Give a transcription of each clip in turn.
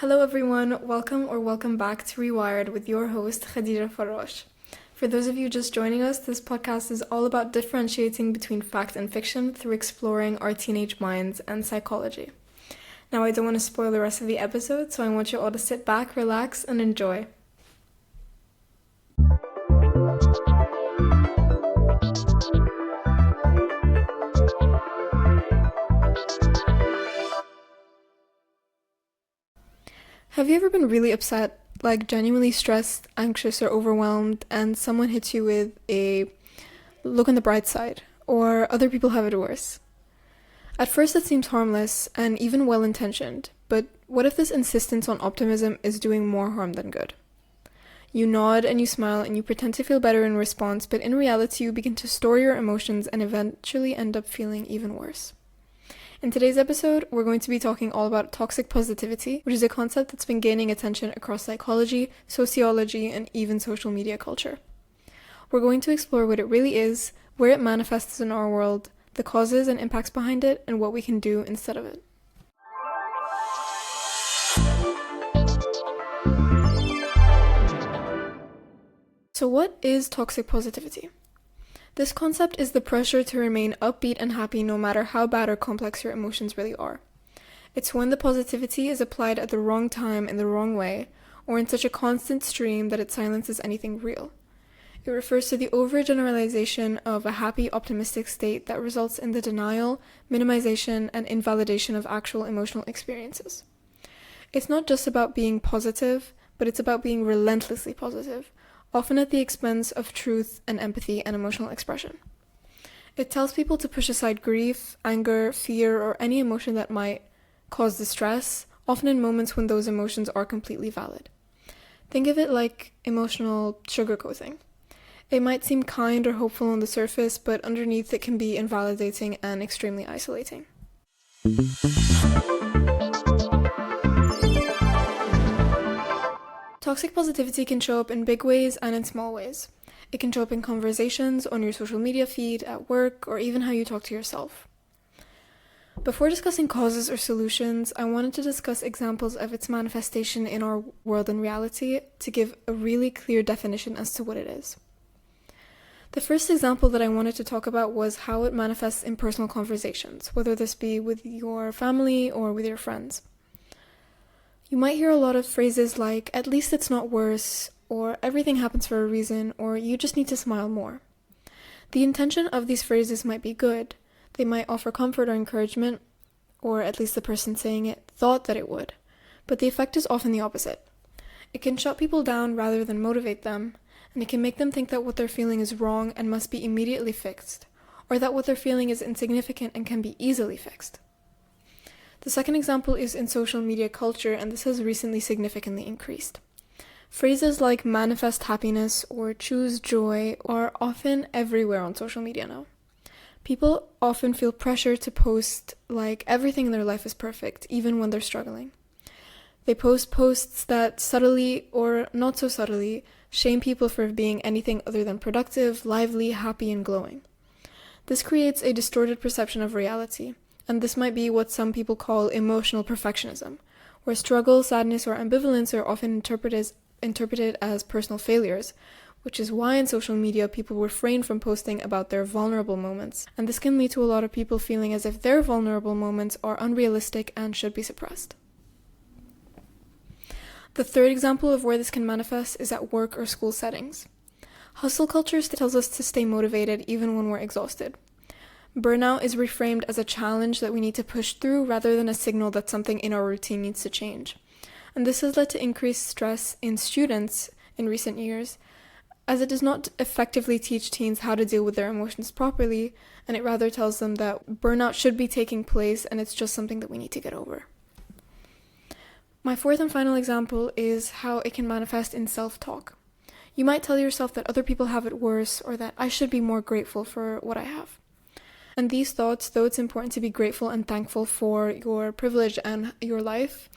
Hello everyone, welcome back to Rewired with your host Khadija Farosh. For those of you just joining us, this podcast is all about differentiating between fact and fiction through exploring our teenage minds and psychology. Now I don't want to spoil the rest of the episode, so I want you all to sit back, relax, and enjoy. Have you ever been really upset, like genuinely stressed, anxious, or overwhelmed, and someone hits you with a look on the bright side, or other people have it worse? At first it seems harmless and even well-intentioned, but what if this insistence on optimism is doing more harm than good? You nod and you smile and you pretend to feel better in response, but in reality you begin to store your emotions and eventually end up feeling even worse. In today's episode, we're going to be talking all about toxic positivity, which is a concept that's been gaining attention across psychology, sociology, and even social media culture. We're going to explore what it really is, where it manifests in our world, the causes and impacts behind it, and what we can do instead of it. So what is toxic positivity? This concept is the pressure to remain upbeat and happy no matter how bad or complex your emotions really are. It's when the positivity is applied at the wrong time in the wrong way, or in such a constant stream that it silences anything real. It refers to the overgeneralization of a happy, optimistic state that results in the denial, minimization, and invalidation of actual emotional experiences. It's not just about being positive, but it's about being relentlessly positive, often at the expense of truth and empathy and emotional expression. It tells people to push aside grief, anger, fear, or any emotion that might cause distress, often in moments when those emotions are completely valid. Think of it like emotional sugarcoating. It might seem kind or hopeful on the surface, but underneath it can be invalidating and extremely isolating. Toxic positivity can show up in big ways and in small ways. It can show up in conversations, on your social media feed, at work, or even how you talk to yourself. Before discussing causes or solutions, I wanted to discuss examples of its manifestation in our world and reality to give a really clear definition as to what it is. The first example that I wanted to talk about was how it manifests in personal conversations, whether this be with your family or with your friends. You might hear a lot of phrases like, at least it's not worse, or everything happens for a reason, or you just need to smile more. The intention of these phrases might be good. They might offer comfort or encouragement, or at least the person saying it thought that it would. But the effect is often the opposite. It can shut people down rather than motivate them, and it can make them think that what they're feeling is wrong and must be immediately fixed, or that what they're feeling is insignificant and can be easily fixed. The second example is in social media culture, and this has recently significantly increased. Phrases like manifest happiness or choose joy are often everywhere on social media now. People often feel pressure to post like everything in their life is perfect, even when they're struggling. They post posts that subtly or not so subtly shame people for being anything other than productive, lively, happy, and glowing. This creates a distorted perception of reality. And this might be what some people call emotional perfectionism, where struggle, sadness, or ambivalence are often interpreted as personal failures, which is why in social media people refrain from posting about their vulnerable moments, and this can lead to a lot of people feeling as if their vulnerable moments are unrealistic and should be suppressed. The third example of where this can manifest is at work or school settings. Hustle culture tells us to stay motivated even when we're exhausted. Burnout is reframed as a challenge that we need to push through rather than a signal that something in our routine needs to change. And this has led to increased stress in students in recent years, as it does not effectively teach teens how to deal with their emotions properly, and it rather tells them that burnout should be taking place and it's just something that we need to get over. My fourth and final example is how it can manifest in self-talk. You might tell yourself that other people have it worse, or that I should be more grateful for what I have. And these thoughts, though it's important to be grateful and thankful for your privilege and your life,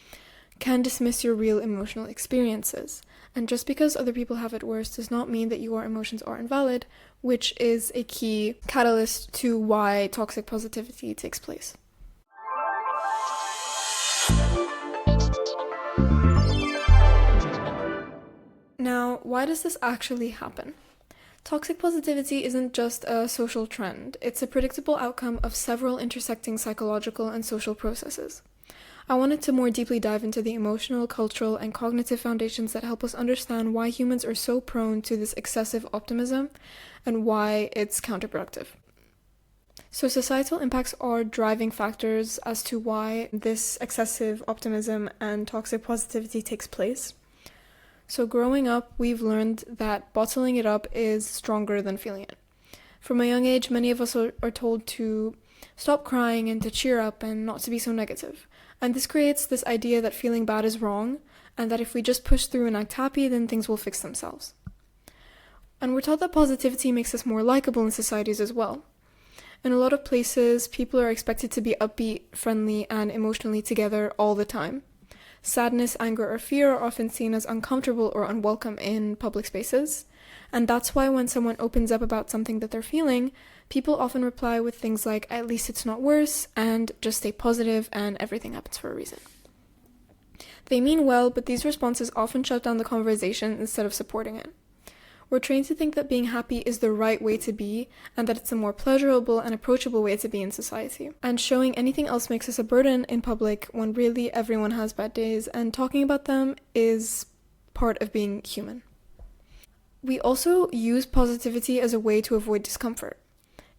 can dismiss your real emotional experiences. And just because other people have it worse does not mean that your emotions are invalid, which is a key catalyst to why toxic positivity takes place. Now, why does this actually happen? Toxic positivity isn't just a social trend, it's a predictable outcome of several intersecting psychological and social processes. I wanted to more deeply dive into the emotional, cultural, and cognitive foundations that help us understand why humans are so prone to this excessive optimism and why it's counterproductive. So societal impacts are driving factors as to why this excessive optimism and toxic positivity takes place. So growing up, we've learned that bottling it up is stronger than feeling it. From a young age, many of us are told to stop crying and to cheer up and not to be so negative. And this creates this idea that feeling bad is wrong, and that if we just push through and act happy, then things will fix themselves. And we're taught that positivity makes us more likable in societies as well. In a lot of places, people are expected to be upbeat, friendly, and emotionally together all the time. Sadness, anger, or fear are often seen as uncomfortable or unwelcome in public spaces. And that's why when someone opens up about something that they're feeling, people often reply with things like, "At least it's not worse," and "just stay positive and everything happens for a reason." They mean well, but these responses often shut down the conversation instead of supporting it. We're trained to think that being happy is the right way to be, and that it's a more pleasurable and approachable way to be in society. And showing anything else makes us a burden in public when really everyone has bad days, and talking about them is part of being human. We also use positivity as a way to avoid discomfort.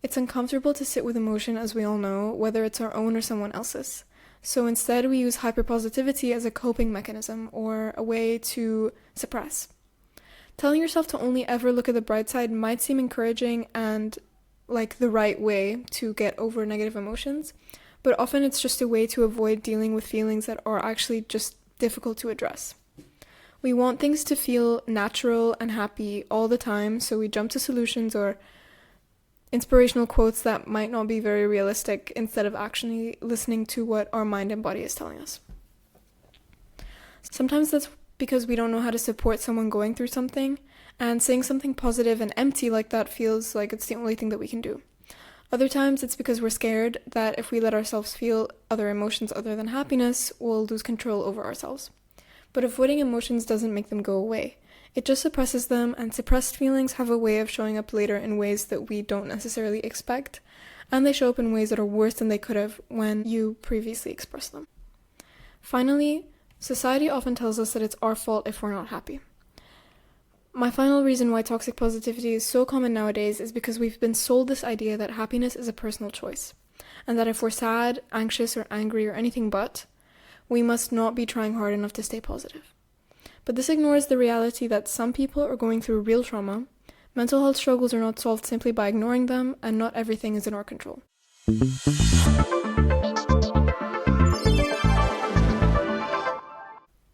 It's uncomfortable to sit with emotion, as we all know, whether it's our own or someone else's. So instead we use hyperpositivity as a coping mechanism or a way to suppress. Telling yourself to only ever look at the bright side might seem encouraging and like the right way to get over negative emotions, but often it's just a way to avoid dealing with feelings that are actually just difficult to address. We want things to feel natural and happy all the time, so we jump to solutions or inspirational quotes that might not be very realistic instead of actually listening to what our mind and body is telling us. Sometimes that's because we don't know how to support someone going through something, and saying something positive and empty like that feels like it's the only thing that we can do. Other times it's because we're scared that if we let ourselves feel other emotions other than happiness, we'll lose control over ourselves. But avoiding emotions doesn't make them go away. It just suppresses them, and suppressed feelings have a way of showing up later in ways that we don't necessarily expect, and they show up in ways that are worse than they could have when you previously expressed them. Finally, society often tells us that it's our fault if we're not happy. My final reason why toxic positivity is so common nowadays is because we've been sold this idea that happiness is a personal choice, and that if we're sad, anxious, or angry, or anything but, we must not be trying hard enough to stay positive. But this ignores the reality that some people are going through real trauma, mental health struggles are not solved simply by ignoring them, and not everything is in our control.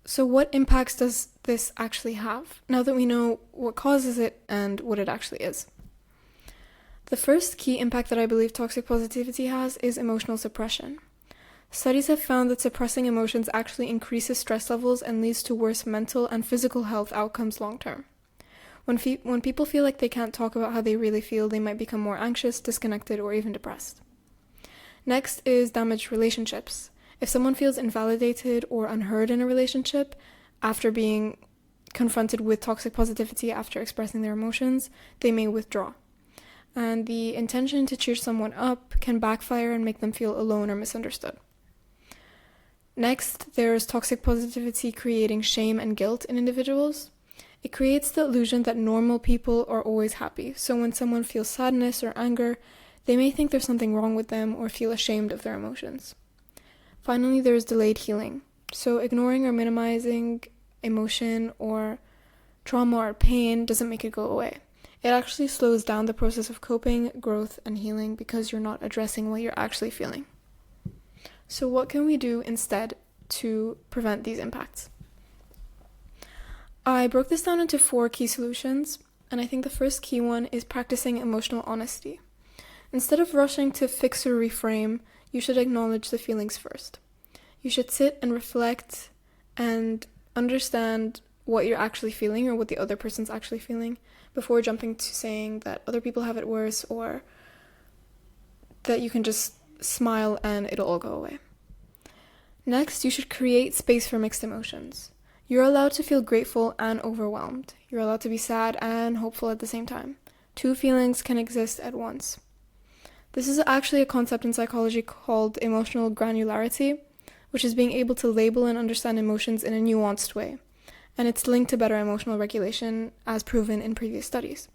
So what impacts does this actually have, now that we know what causes it and what it actually is? The first key impact that I believe toxic positivity has is emotional suppression. Studies have found that suppressing emotions actually increases stress levels and leads to worse mental and physical health outcomes long term. When people feel like they can't talk about how they really feel, they might become more anxious, disconnected, or even depressed. Next is damaged relationships. If someone feels invalidated or unheard in a relationship after being confronted with toxic positivity after expressing their emotions, they may withdraw. And the intention to cheer someone up can backfire and make them feel alone or misunderstood. Next, there's toxic positivity creating shame and guilt in individuals. It creates the illusion that normal people are always happy. So when someone feels sadness or anger, they may think there's something wrong with them or feel ashamed of their emotions. Finally, there's delayed healing. So ignoring or minimizing emotion or trauma or pain doesn't make it go away. It actually slows down the process of coping, growth, and healing because you're not addressing what you're actually feeling. So what can we do instead to prevent these impacts? I broke this down into 4 key solutions, and I think the first key one is practicing emotional honesty. Instead of rushing to fix or reframe, you should acknowledge the feelings first. You should sit and reflect and understand what you're actually feeling or what the other person's actually feeling before jumping to saying that other people have it worse or that you can just smile and it'll all go away. Next, you should create space for mixed emotions. You're allowed to feel grateful and overwhelmed. You're allowed to be sad and hopeful at the same time. Two feelings can exist at once. This is actually a concept in psychology called emotional granularity, which is being able to label and understand emotions in a nuanced way. And it's linked to better emotional regulation, as proven in previous studies.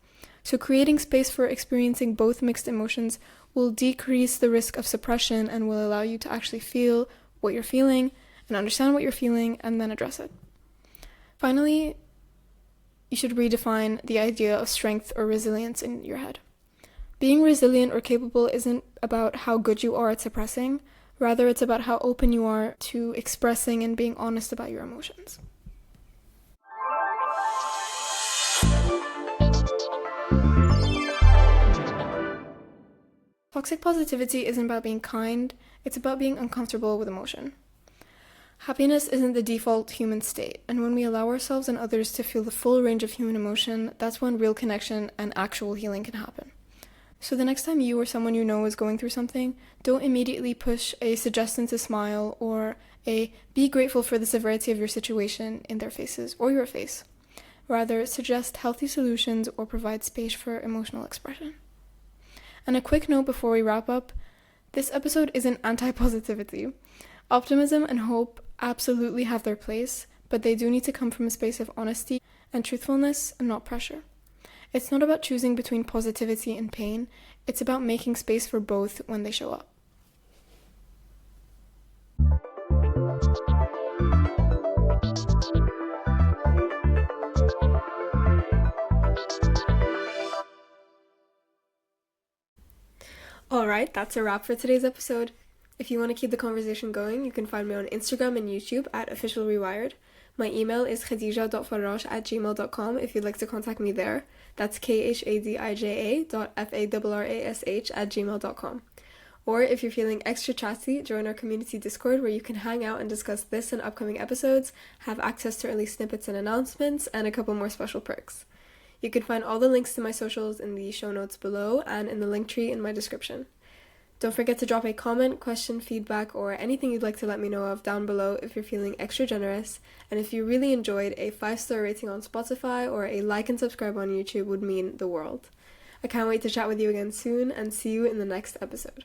So creating space for experiencing both mixed emotions will decrease the risk of suppression and will allow you to actually feel what you're feeling and understand what you're feeling and then address it. Finally, you should redefine the idea of strength or resilience in your head. Being resilient or capable isn't about how good you are at suppressing, rather it's about how open you are to expressing and being honest about your emotions. Toxic positivity isn't about being kind, it's about being uncomfortable with emotion. Happiness isn't the default human state, and when we allow ourselves and others to feel the full range of human emotion, that's when real connection and actual healing can happen. So the next time you or someone you know is going through something, don't immediately push a suggestion to smile or a be grateful for the severity of your situation in their faces or your face. Rather, suggest healthy solutions or provide space for emotional expression. And a quick note before we wrap up, this episode isn't anti-positivity. Optimism and hope absolutely have their place, but they do need to come from a space of honesty and truthfulness and not pressure. It's not about choosing between positivity and pain, it's about making space for both when they show up. Alright, that's a wrap for today's episode. If you want to keep the conversation going, you can find me on Instagram and YouTube at OfficialRewired. My email is khadija.farrash@gmail.com if you'd like to contact me there. That's khadija.farrash@gmail.com. Or if you're feeling extra chatty, join our community Discord where you can hang out and discuss this and upcoming episodes, have access to early snippets and announcements, and a couple more special perks. You can find all the links to my socials in the show notes below and in the Linktree in my description. Don't forget to drop a comment, question, feedback, or anything you'd like to let me know of down below if you're feeling extra generous. And if you really enjoyed, a 5-star rating on Spotify or a like and subscribe on YouTube would mean the world. I can't wait to chat with you again soon and see you in the next episode.